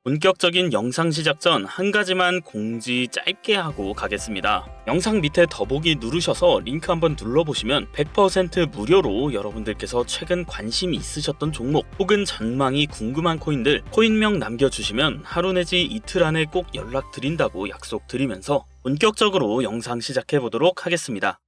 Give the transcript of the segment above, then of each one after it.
본격적인 영상 시작 전 한 가지만 공지 짧게 하고 가겠습니다. 영상 밑에 더보기 누르셔서 링크 한번 눌러보시면 100% 무료로 여러분들께서 최근 관심이 있으셨던 종목 혹은 전망이 궁금한 코인들 코인명 남겨주시면 하루 내지 이틀 안에 꼭 연락드린다고 약속드리면서 본격적으로 영상 시작해보도록 하겠습니다.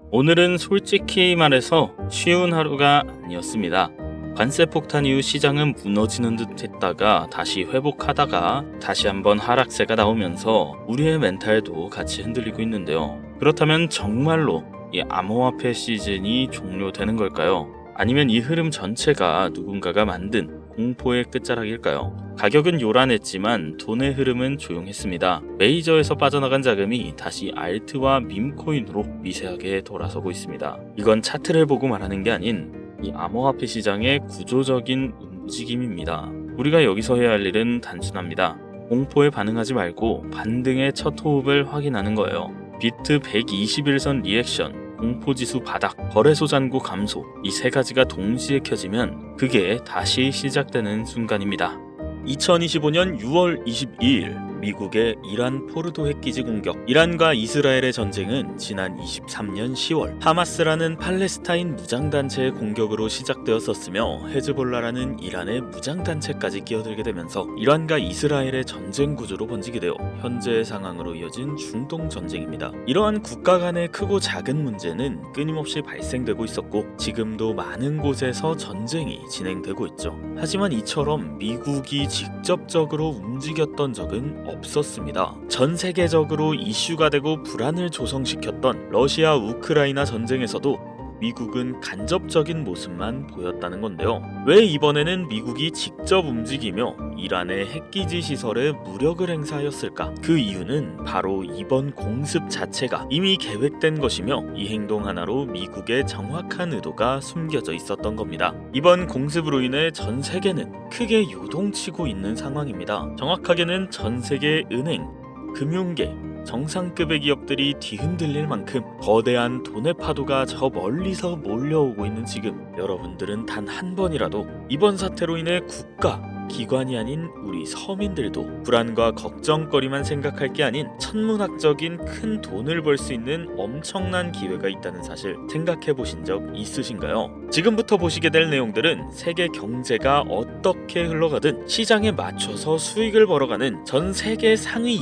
오늘은 솔직히 말해서 쉬운 하루가 아니었습니다. 관세 폭탄 이후 시장은 무너지는 듯 했다가 다시 회복하다가 다시 한번 하락세가 나오면서 우리의 멘탈도 같이 흔들리고 있는데요. 그렇다면 정말로 이 암호화폐 시즌이 종료되는 걸까요? 아니면 이 흐름 전체가 누군가가 만든 공포의 끝자락일까요? 가격은 요란했지만 돈의 흐름은 조용했습니다. 메이저에서 빠져나간 자금이 다시 알트와 밈코인으로 미세하게 돌아서고 있습니다. 이건 차트를 보고 말하는 게 아닌 이 암호화폐 시장의 구조적인 움직임입니다. 우리가 여기서 해야 할 일은 단순합니다. 공포에 반응하지 말고 반등의 첫 호흡을 확인하는 거예요. 비트 121선 리액션, 공포지수 바닥, 거래소 잔고 감소, 이 세 가지가 동시에 켜지면 그게 다시 시작되는 순간입니다. 2025년 6월 22일 미국의 이란 포르도 핵기지 공격. 이란과 이스라엘의 전쟁은 지난 23년 10월 하마스라는 팔레스타인 무장단체의 공격으로 시작되었었으며 헤즈볼라라는 이란의 무장단체까지 끼어들게 되면서 이란과 이스라엘의 전쟁 구조로 번지게 되어 현재의 상황으로 이어진 중동 전쟁입니다. 이러한 국가 간의 크고 작은 문제는 끊임없이 발생되고 있었고 지금도 많은 곳에서 전쟁이 진행되고 있죠. 하지만 이처럼 미국이 직접적으로 움직였던 적은 없었습니다. 전 세계적으로 이슈가 되고 불안을 조성시켰던 러시아 우크라이나 전쟁에서도 미국은 간접적인 모습만 보였다는 건데요. 왜 이번에는 미국이 직접 움직이며 이란의 핵기지 시설에 무력을 행사하였을까? 그 이유는 바로 이번 공습 자체가 이미 계획된 것이며 이 행동 하나로 미국의 정확한 의도가 숨겨져 있었던 겁니다. 이번 공습으로 인해 전 세계는 크게 요동치고 있는 상황입니다. 정확하게는 전 세계 은행, 금융계, 정상급의 기업들이 뒤흔들릴 만큼 거대한 돈의 파도가 저 멀리서 몰려오고 있는 지금 여러분들은 단 한 번이라도 이번 사태로 인해 국가, 기관이 아닌 우리 서민들도 불안과 걱정거리만 생각할 게 아닌 천문학적인 큰 돈을 벌 수 있는 엄청난 기회가 있다는 사실 생각해 보신 적 있으신가요? 지금부터 보시게 될 내용들은 세계 경제가 어떻게 흘러가든 시장에 맞춰서 수익을 벌어가는 전 세계 상위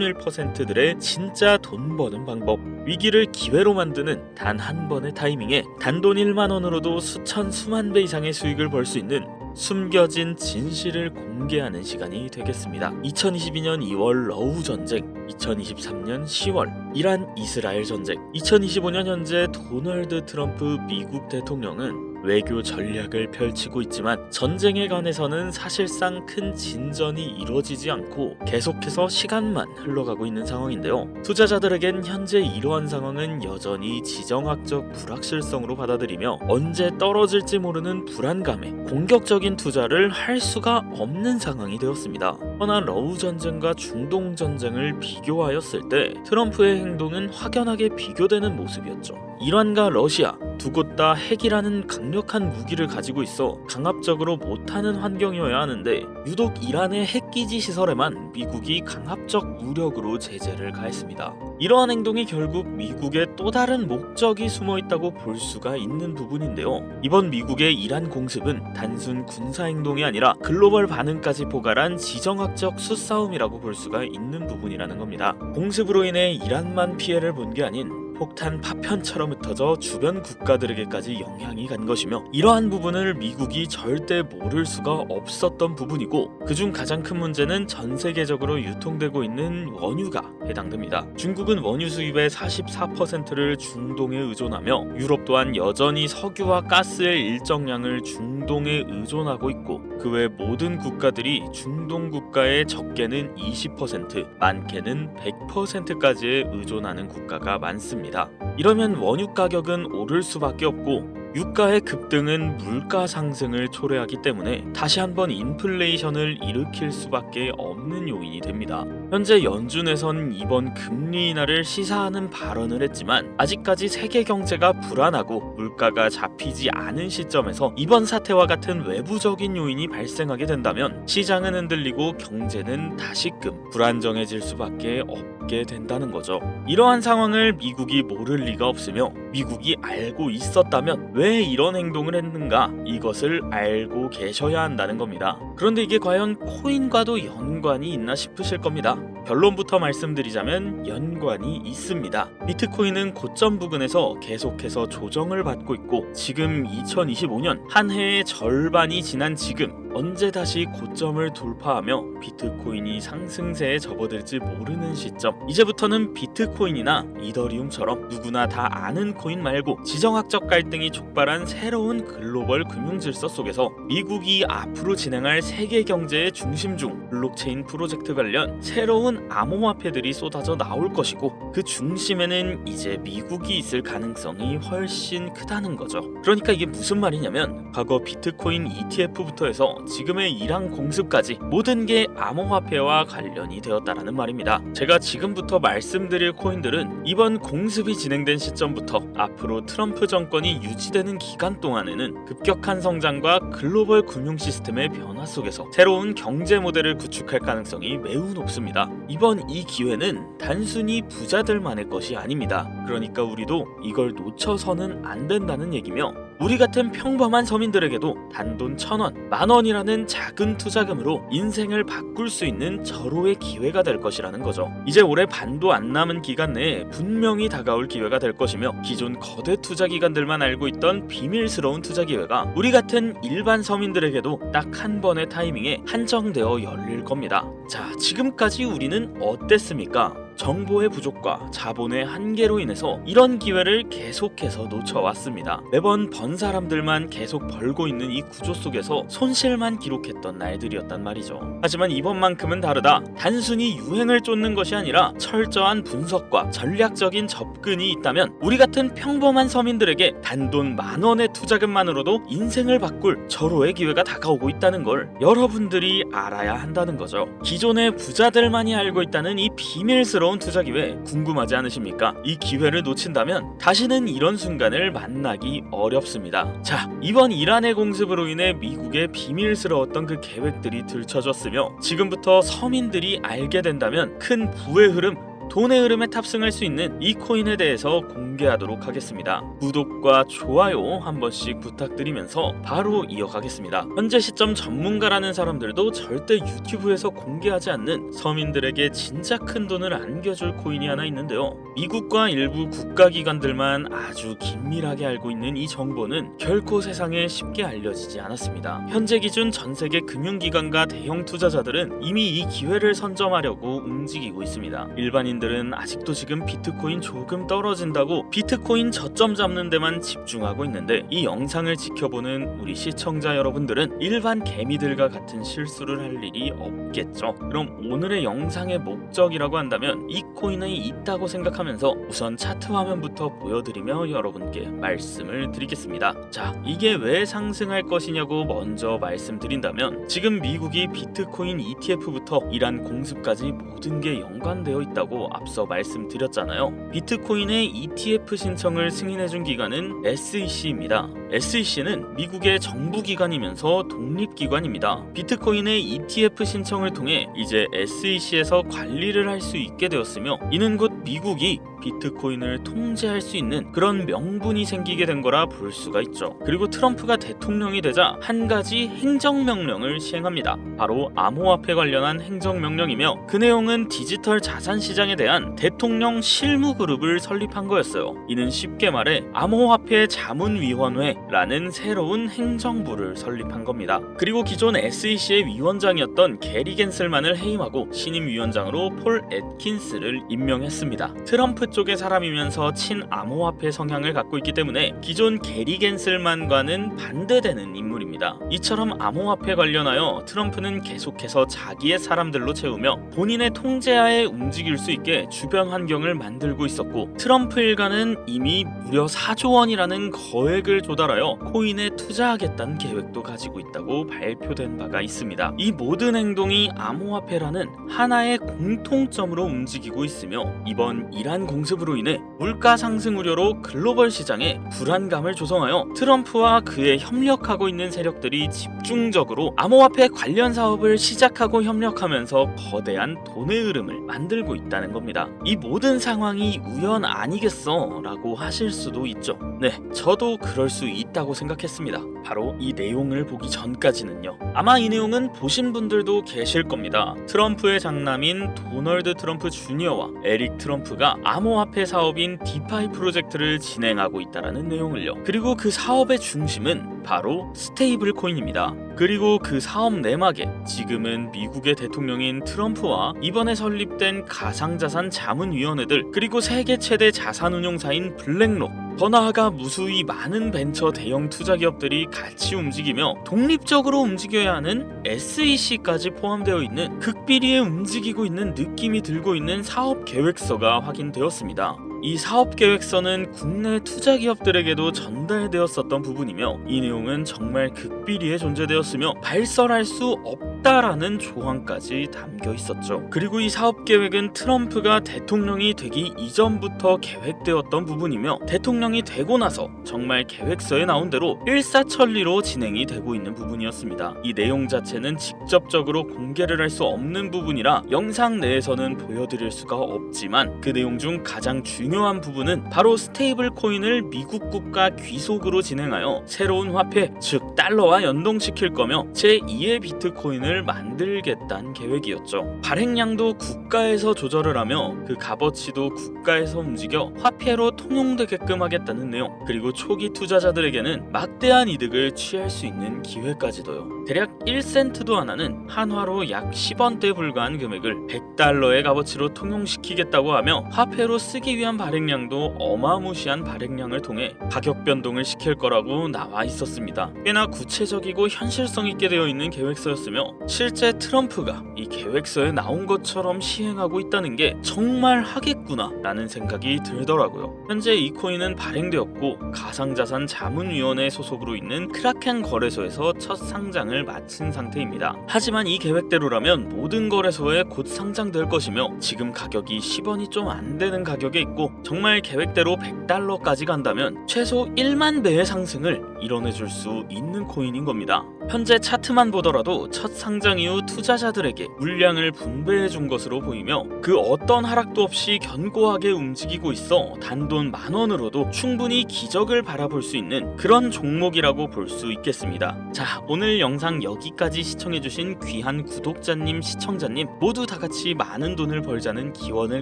0.1%들의 진짜 돈 버는 방법, 위기를 기회로 만드는 단 한 번의 타이밍에 단돈 1만 원으로도 수천 수만 배 이상의 수익을 벌 수 있는 숨겨진 진실을 공개하는 시간이 되겠습니다. 2022년 2월 러우 전쟁, 2023년 10월 이란 이스라엘 전쟁, 2025년 현재 도널드 트럼프 미국 대통령은 외교 전략을 펼치고 있지만 전쟁에 관해서는 사실상 큰 진전이 이루어지지 않고 계속해서 시간만 흘러가고 있는 상황인데요. 투자자들에겐 현재 이러한 상황은 여전히 지정학적 불확실성으로 받아들이며 언제 떨어질지 모르는 불안감에 공격적인 투자를 할 수가 없는 상황이 되었습니다. 허나 러우 전쟁과 중동 전쟁을 비교하였을 때 트럼프의 행동은 확연하게 비교되는 모습이었죠. 이란과 러시아 두 곳 다 핵이라는 강력한 무기를 가지고 있어 강압적으로 못하는 환경이어야 하는데 유독 이란의 핵기지 시설에만 미국이 강압적 무력으로 제재를 가했습니다. 이러한 행동이 결국 미국의 또 다른 목적이 숨어있다고 볼 수가 있는 부분인데요. 이번 미국의 이란 공습은 단순 군사행동이 아니라 글로벌 반응까지 포괄한 지정학적 수싸움이라고 볼 수가 있는 부분이라는 겁니다. 공습으로 인해 이란만 피해를 본 게 아닌 폭탄 파편처럼 흩어져 주변 국가들에게까지 영향이 간 것이며 이러한 부분을 미국이 절대 모를 수가 없었던 부분이고 그중 가장 큰 문제는 전 세계적으로 유통되고 있는 원유가 해당됩니다. 중국은 원유 수입의 44%를 중동에 의존하며 유럽 또한 여전히 석유와 가스의 일정량을 중동에 의존하고 있고 그 외 모든 국가들이 중동 국가의 적게는 20%, 많게는 100%까지에 의존하는 국가가 많습니다. 이러면 원유 가격은 오를 수밖에 없고 유가의 급등은 물가 상승을 초래하기 때문에 다시 한번 인플레이션을 일으킬 수밖에 없는 요인이 됩니다. 현재 연준에선 이번 금리 인하를 시사하는 발언을 했지만 아직까지 세계 경제가 불안하고 물가가 잡히지 않은 시점에서 이번 사태와 같은 외부적인 요인이 발생하게 된다면 시장은 흔들리고 경제는 다시금 불안정해질 수밖에 없게 된다는 거죠. 이러한 상황을 미국이 모를 리가 없으며 미국이 알고 있었다면 왜 이런 행동을 했는가, 이것을 알고 계셔야 한다는 겁니다. 그런데 이게 과연 코인과도 연관이 있나 싶으실 겁니다. 결론부터 말씀드리자면 연관이 있습니다. 비트코인은 고점 부근에서 계속해서 조정을 받고 있고 지금 2025년 한 해의 절반이 지난 지금 언제 다시 고점을 돌파하며 비트코인이 상승세에 접어들지 모르는 시점, 이제부터는 비트코인이나 이더리움처럼 누구나 다 아는 코인 말고 지정학적 갈등이 촉발한 새로운 글로벌 금융질서 속에서 미국이 앞으로 진행할 세계 경제의 중심 중 블록체인 프로젝트 관련 새로운 암호화폐들이 쏟아져 나올 것이고 그 중심에는 이제 미국이 있을 가능성이 훨씬 크다는 거죠. 그러니까 이게 무슨 말이냐면 과거 비트코인 ETF부터 해서 지금의 이랑 공습까지 모든 게 암호화폐와 관련이 되었다라는 말입니다. 제가 지금부터 말씀드릴 코인들은 이번 공습이 진행된 시점부터 앞으로 트럼프 정권이 유지되는 기간 동안에는 급격한 성장과 글로벌 금융 시스템의 변화 속에서 새로운 경제 모델을 구축할 가능성이 매우 높습니다. 이번 이 기회는 단순히 부자들만의 것이 아닙니다. 그러니까 우리도 이걸 놓쳐서는 안 된다는 얘기며 우리 같은 평범한 서민들에게도 단돈 1,000원, 10,000원이라는 작은 투자금으로 인생을 바꿀 수 있는 절호의 기회가 될 것이라는 거죠. 이제 올해 반도 안 남은 기간 내에 분명히 다가올 기회가 될 것이며 기존 거대 투자 기관들만 알고 있던 비밀스러운 투자 기회가 우리 같은 일반 서민들에게도 딱 한 번의 타이밍에 한정되어 열릴 겁니다. 자, 지금까지 우리는 어땠습니까? 정보의 부족과 자본의 한계로 인해서 이런 기회를 계속해서 놓쳐왔습니다. 매번 번 사람들만 계속 벌고 있는 이 구조 속에서 손실만 기록했던 날들이었단 말이죠. 하지만 이번만큼은 다르다. 단순히 유행을 쫓는 것이 아니라 철저한 분석과 전략적인 접근이 있다면 우리 같은 평범한 서민들에게 단돈 10,000원의 투자금만으로도 인생을 바꿀 절호의 기회가 다가오고 있다는 걸 여러분들이 알아야 한다는 거죠. 기존의 부자들만이 알고 있다는 이 비밀스러운 투자 기회 궁금하지 않으십니까? 이 기회를 놓친다면 다시는 이런 순간을 만나기 어렵습니다. 자, 이번 이란의 공습으로 인해 미국의 비밀스러웠던 그 계획들이 들춰졌으며 지금부터 서민들이 알게 된다면 큰 부의 흐름, 돈의 흐름에 탑승할 수 있는 이 코인에 대해서 공개하도록 하겠습니다. 구독과 좋아요 한 번씩 부탁드리면서 바로 이어가겠습니다. 현재 시점 전문가라는 사람들도 절대 유튜브에서 공개하지 않는 서민들에게 진짜 큰 돈을 안겨줄 코인이 하나 있는데요. 미국과 일부 국가기관들만 아주 긴밀하게 알고 있는 이 정보는 결코 세상에 쉽게 알려지지 않았습니다. 현재 기준 전 세계 금융기관과 대형 투자자들은 이미 이 기회를 선점하려고 움직이고 있습니다. 일반인들은 아직도 지금 비트코인 조금 떨어진다고 비트코인 저점 잡는 데만 집중하고 있는데 이 영상을 지켜보는 우리 시청자 여러분들은 일반 개미들과 같은 실수를 할 일이 없겠죠. 그럼 오늘의 영상의 목적이라고 한다면 이 코인이 있다고 생각하면서 우선 차트 화면부터 보여드리며 여러분께 말씀을 드리겠습니다. 자, 이게 왜 상승할 것이냐고 먼저 말씀드린다면 지금 미국이 비트코인 ETF부터 이란 공습까지 모든 게 연관되어 있다고 앞서 말씀드렸잖아요. 비트코인의 ETF 신청을 승인해준 기관은 SEC입니다. SEC는 미국의 정부기관이면서 독립기관입니다. 비트코인의 ETF 신청을 통해 이제 SEC에서 관리를 할 수 있게 되었으며 이는 곧 미국이 비트코인을 통제할 수 있는 그런 명분이 생기게 된 거라 볼 수가 있죠. 그리고 트럼프가 대통령이 되자 한 가지 행정명령을 시행합니다. 바로 암호화폐 관련한 행정명령이며 그 내용은 디지털 자산 시장에 대한 대통령 실무그룹을 설립한 거였어요. 이는 쉽게 말해 암호화폐 자문위원회라는 새로운 행정부를 설립한 겁니다. 그리고 기존 SEC의 위원장이었던 게리 겐슬만을 해임하고 신임 위원장으로 폴 애킨스를 임명했습니다. 트럼프 쪽의 사람이면서 친암호화폐 성향을 갖고 있기 때문에 기존 게리 겐슬만과는 반대되는 인물입니다. 이처럼 암호화폐 관련하여 트럼프는 계속해서 자기의 사람들로 채우며 본인의 통제하에 움직일 수 있게 트럼프에게 주변 환경을 만들고 있었고 트럼프 일가는 이미 무려 4조 원이라는 거액을 조달하여 코인에 투자하겠다는 계획도 가지고 있다고 발표된 바가 있습니다. 이 모든 행동이 암호화폐라는 하나의 공통점으로 움직이고 있으며 이번 이란 공습으로 인해 물가 상승 우려로 글로벌 시장에 불안감을 조성하여 트럼프와 그에 협력하고 있는 세력들이 집중적으로 암호화폐 관련 사업을 시작하고 협력하면서 거대한 돈의 흐름을 만들고 있다는 겁니다. 이 모든 상황이 우연 아니겠어? 라고 하실 수도 있죠. 네, 저도 그럴 수 있다고 생각했습니다. 바로 이 내용을 보기 전까지는요. 아마 이 내용은 보신 분들도 계실 겁니다. 트럼프의 장남인 도널드 트럼프 주니어와 에릭 트럼프가 암호화폐 사업인 디파이 프로젝트를 진행하고 있다는 내용을요. 그리고 그 사업의 중심은 바로 스테이블 코인입니다. 그리고 그 사업 내막에 지금은 미국의 대통령인 트럼프와 이번에 설립된 가상자산 자문위원회들 그리고 세계 최대 자산운용사인 블랙록 더 나아가 무수히 많은 벤처 대형 투자 기업들이 같이 움직이며 독립적으로 움직여야 하는 SEC까지 포함되어 있는 극비리에 움직이고 있는 느낌이 들고 있는 사업 계획서가 확인되었습니다. 이 사업 계획서는 국내 투자 기업들에게도 전달되었었던 부분이며 이 내용은 정말 극비리에 존재되었으며 발설할 수 없다라는 조항까지 담겨 있었죠. 그리고 이 사업 계획은 트럼프가 대통령이 되기 이전부터 계획되었던 부분이며 대통령이 되고 나서 정말 계획서에 나온 대로 일사천리로 진행이 되고 있는 부분이었습니다. 이 내용 자체는 직접적으로 공개를 할 수 없는 부분이라 영상 내에서는 보여드릴 수가 없지만 그 내용 중 가장 중요한 부분은 바로 스테이블 코인을 미국 국가 귀속으로 진행하여 새로운 화폐, 즉 달러와 연동시킬 거며 제2의 비트코인을 만들겠다는 계획이었죠. 발행량도 국가에서 조절을 하며 그 값어치도 국가에서 움직여 화폐로 통용되게끔 하겠다는 내용, 그리고 초기 투자자들에게는 막대한 이득을 취할 수 있는 기회까지도요. 대략 1센트도 안 하는 한화로 약 10원대에 불과한 금액을 100달러의 값어치로 통용시키겠다고 하며 화폐로 쓰기 위한 발행량도 어마무시한 발행량을 통해 가격 변동을 시킬 거라고 나와 있었습니다. 꽤나 구체적이고 현실성 있게 되어 있는 계획서였으며 실제 트럼프가 이 계획서에 나온 것처럼 시행하고 있다는 게 정말 하겠구나 라는 생각이 들더라고요. 현재 이 코인은 발행되었고 가상자산 자문위원회 소속으로 있는 크라켄 거래소에서 첫 상장을 마친 상태입니다. 하지만 이 계획대로라면 모든 거래소에 곧 상장될 것이며 지금 가격이 10원이 좀 안 되는 가격에 있고 정말 계획대로 100달러까지 간다면 최소 1만 배의 상승을 이뤄내줄 수 있는 코인인 겁니다. 현재 차트만 보더라도 첫 상장 이후 투자자들에게 물량을 분배해 준 것으로 보이며 그 어떤 하락도 없이 견고하게 움직이고 있어 단돈 10,000원으로도 충분히 기적을 바라볼 수 있는 그런 종목이라고 볼 수 있겠습니다. 자, 오늘 영상 여기까지 시청해주신 귀한 구독자님, 시청자님 모두 다같이 많은 돈을 벌자는 기원을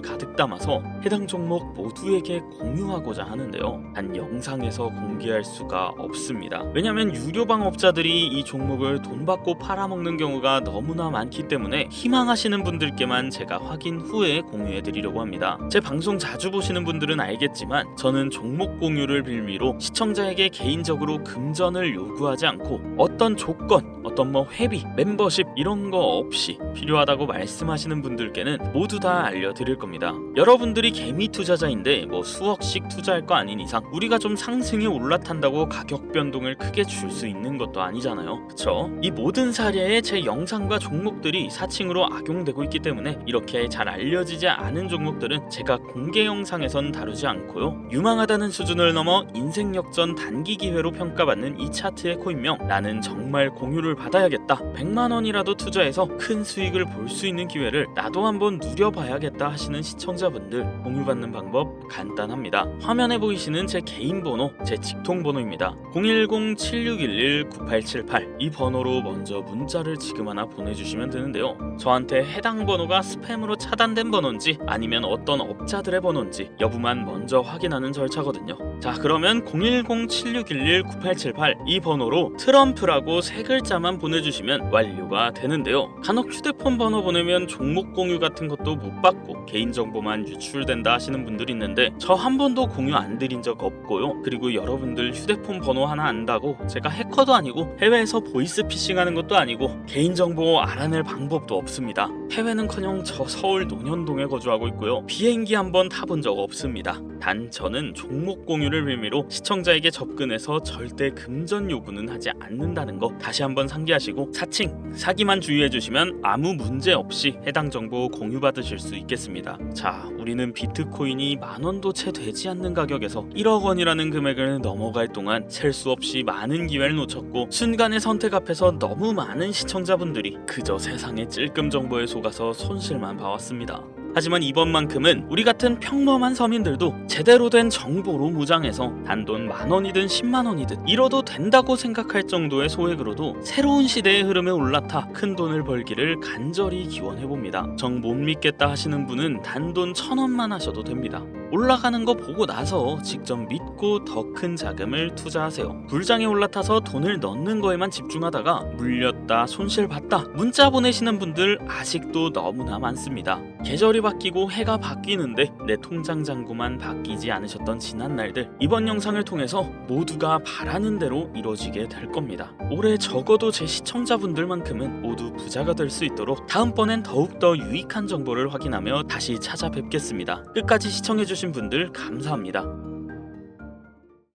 가득 담아서 해당 종목 모두에게 공유하고자 하는데요. 단 영상에서 공개할 수가 없습니다. 왜냐면 유료 방업자들이 이 종목을 돈 받고 팔아먹는 경우가 너무나 많기 때문에 희망하시는 분들께만 제가 확인 후에 공유해드리려고 합니다. 제 방송 자주 보시는 분들은 알겠지만 저는 종목 공유를 빌미로 시청자에게 개인적으로 금전을 요구하지 않고 어떤 조건, 어떤 회비, 멤버십 이런 거 없이 필요하다고 말씀하시는 분들께는 모두 다 알려드릴 겁니다. 여러분들이 개미 투자자인데 수억씩 투자할 거 아닌 이상 우리가 좀 상승이 올라탄다고 가격 변동을 크게 줄 수 있는 것도 아니잖아요. 그쵸? 이 모든 사례에 제 영상과 종목들이 사칭으로 악용되고 있기 때문에 이렇게 잘 알려지지 않은 종목들은 제가 공개 영상에선 다루지 않고요. 유망하다는 수준을 넘어 인생 역전 단기 기회로 평가받는 이 차트의 코인명 나는 정말 공유를 받아야겠다. 100만원이라도 투자해서 큰 수익을 볼 수 있는 기회를 나도 한번 누려봐야겠다 하시는 시청자분들 공유받는 방법 간단합니다. 화면에 보이시는 제 개인 번호, 제 직통 번호입니다. 010-7611-9878 이 번호로 먼저 문자를 지금 하나 보내주시면 되는데요. 저한테 해당 번호가 스팸으로 차단된 번호인지 아니면 어떤 업자들의 번호인지 여부만 먼저 확인하는 절차거든요. 자, 그러면 010-7611-9878 이 번호로 트럼프라고 세 글자만 보내주시면 완료가 되는데요. 간혹 휴대폰 번호 보내면 종목 공유 같은 것도 못 받고 개인정보만 유출된다 하시는 분들이 있는데 저 한 번도 공유 안 드린 적 없고요. 그리고 여러분들 휴대폰 번호 하나 하나 안다고 제가 해커도 아니고 해외에서 보이스피싱하는 것도 아니고 개인정보 알아낼 방법도 없습니다. 해외는커녕 저 서울 논현동에 거주하고 있고요. 비행기 한번 타본 적 없습니다. 단 저는 종목 공유를 빌미로 시청자에게 접근해서 절대 금전 요구는 하지 않는다는 거 다시 한번 상기하시고 사칭, 사기만 주의해주시면 아무 문제 없이 해당 정보 공유받으실 수 있겠습니다. 자, 우리는 비트코인이 만원도 채 되지 않는 가격에서 1억 원이라는 금액을 넘어갈 동안 셀 수 없이 많은 기회를 놓쳤고 순간의 선택 앞에서 너무 많은 시청자분들이 그저 세상의 찔끔 정보에 속아서 손실만 봐왔습니다. 하지만 이번만큼은 우리 같은 평범한 서민들도 제대로 된 정보로 무장해서 단돈 10,000원이든 10만원이든 잃어도 된다고 생각할 정도의 소액으로도 새로운 시대의 흐름에 올라타 큰 돈을 벌기를 간절히 기원해봅니다. 정 못 믿겠다 하시는 분은 단돈 1,000원만 하셔도 됩니다. 올라가는 거 보고 나서 직접 믿고 더 큰 자금을 투자하세요. 불장에 올라타서 돈을 넣는 거에만 집중하다가 물렸다, 손실봤다 문자 보내시는 분들 아직도 너무나 많습니다. 계절이 바뀌고 해가 바뀌는데 내 통장 잔고만 바뀌지 않으셨던 지난 날들, 이번 영상을 통해서 모두가 바라는 대로 이루어지게 될 겁니다. 올해 적어도 제 시청자분들만큼은 모두 부자가 될 수 있도록 다음번엔 더욱더 유익한 정보를 확인하며 다시 찾아뵙겠습니다. 끝까지 시청해주신 분들 감사합니다.